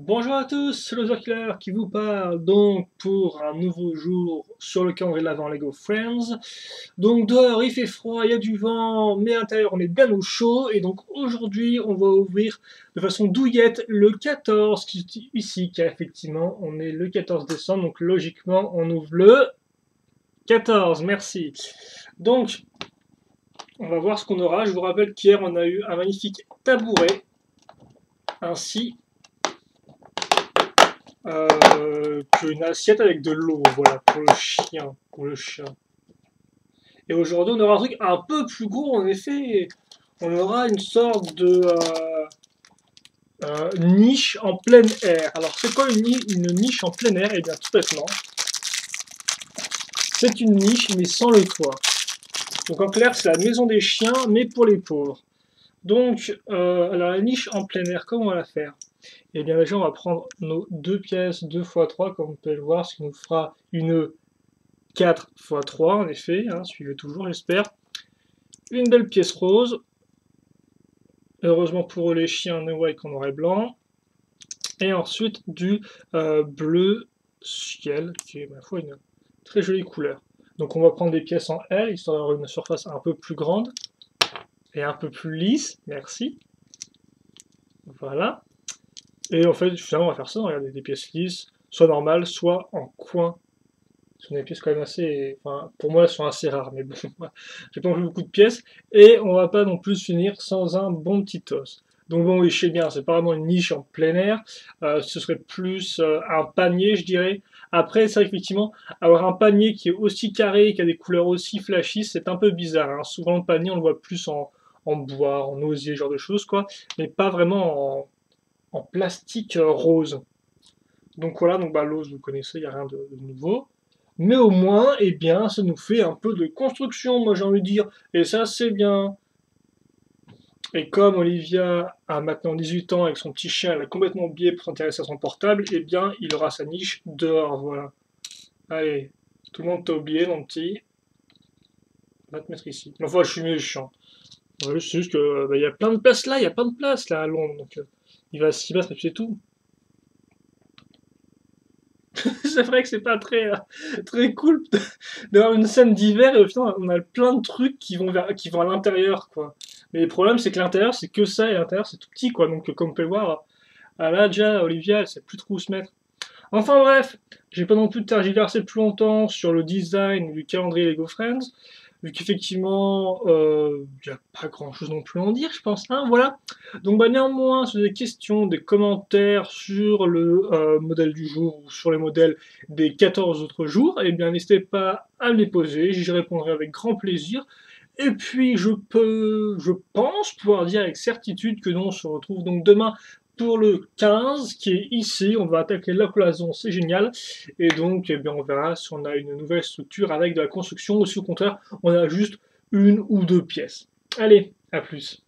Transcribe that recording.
Bonjour à tous, c'est le Killer qui vous parle donc pour un nouveau jour sur le calendrier de l'Avent Lego Friends. Donc dehors il fait froid, il y a du vent, mais à l'intérieur on est bien au chaud et donc aujourd'hui on va ouvrir de façon douillette le 14 qui est ici car effectivement on est le 14 décembre donc logiquement on ouvre le 14, merci. Donc on va voir ce qu'on aura, je vous rappelle qu'hier on a eu un magnifique tabouret ainsi qu'une assiette avec de l'eau, voilà, pour le chien, pour le chat. Et aujourd'hui, on aura un truc un peu plus gros, en effet. On aura une sorte de niche en plein air. Alors, c'est quoi une niche en plein air? Eh bien, tout bêtement, c'est une niche, mais sans le toit. Donc, en clair, c'est la maison des chiens, mais pour les pauvres. Donc, alors la niche en plein air, comment on va la faire? Eh bien, déjà, on va prendre nos deux pièces 2 x 3, comme vous pouvez le voir, ce qui nous fera une 4 x 3, en effet, hein, suivez toujours, j'espère. Une belle pièce rose. Heureusement pour eux, les chiens ne voient qu'en noir et blanc. Et ensuite, du bleu ciel, qui est, ma foi, une très jolie couleur. Donc, on va prendre des pièces en L, histoire d'avoir une surface un peu plus grande et un peu plus lisse. Merci. Voilà. Et en fait, finalement, on va faire ça. Regardez, des pièces lisses, soit normales, soit en coin. Ce sont des pièces quand même assez, enfin, pour moi, elles sont assez rares, mais bon, j'ai pas envie beaucoup de pièces. Et on va pas non plus finir sans un bon petit os. Donc bon, oui, je sais bien, c'est pas vraiment une niche en plein air. Ce serait plus un panier, je dirais. Après, c'est vrai qu'effectivement, avoir un panier qui est aussi carré, qui a des couleurs aussi flashy, c'est un peu bizarre, hein. Souvent, le panier, on le voit plus en bois, en osier, ce genre de choses, quoi. Mais pas vraiment en plastique rose. Donc voilà, donc bah, l'ose, vous connaissez, il n'y a rien de nouveau. Mais au moins, eh bien, ça nous fait un peu de construction, moi j'ai envie de dire. Et ça, c'est bien. Et comme Olivia a maintenant 18 ans avec son petit chien, elle a complètement oublié pour s'intéresser à son portable, eh bien, il aura sa niche dehors, voilà. Allez, tout le monde t'a oublié, mon petit. Va te mettre ici. Enfin, je suis méchant. Ouais, c'est juste que bah, il y a plein de places là, il y a plein de places là à Londres, donc il va s'y mettre et puis c'est tout. C'est vrai que c'est pas très cool d'avoir une scène d'hiver et au final on a plein de trucs qui vont à l'intérieur quoi. Mais le problème c'est que l'intérieur c'est que ça et l'intérieur c'est tout petit quoi. Donc comme on peut le voir, là déjà Olivia elle sait plus trop où se mettre. Enfin bref, j'ai pas non plus tergiversé plus longtemps sur le design du calendrier Lego Friends, vu qu'effectivement, il n'y a pas grand chose non plus à en dire, je pense, hein, voilà. Donc bah néanmoins, si vous avez des questions, des commentaires sur le modèle du jour ou sur les modèles des 14 autres jours, eh bien n'hésitez pas à me les poser, j'y répondrai avec grand plaisir. Et puis je pense pouvoir dire avec certitude que nous on se retrouve donc demain pour le 15 qui est ici. On va attaquer la cloison, c'est génial. Et donc eh bien, on verra si on a une nouvelle structure avec de la construction ou si au contraire on a juste une ou deux pièces. Allez, à plus.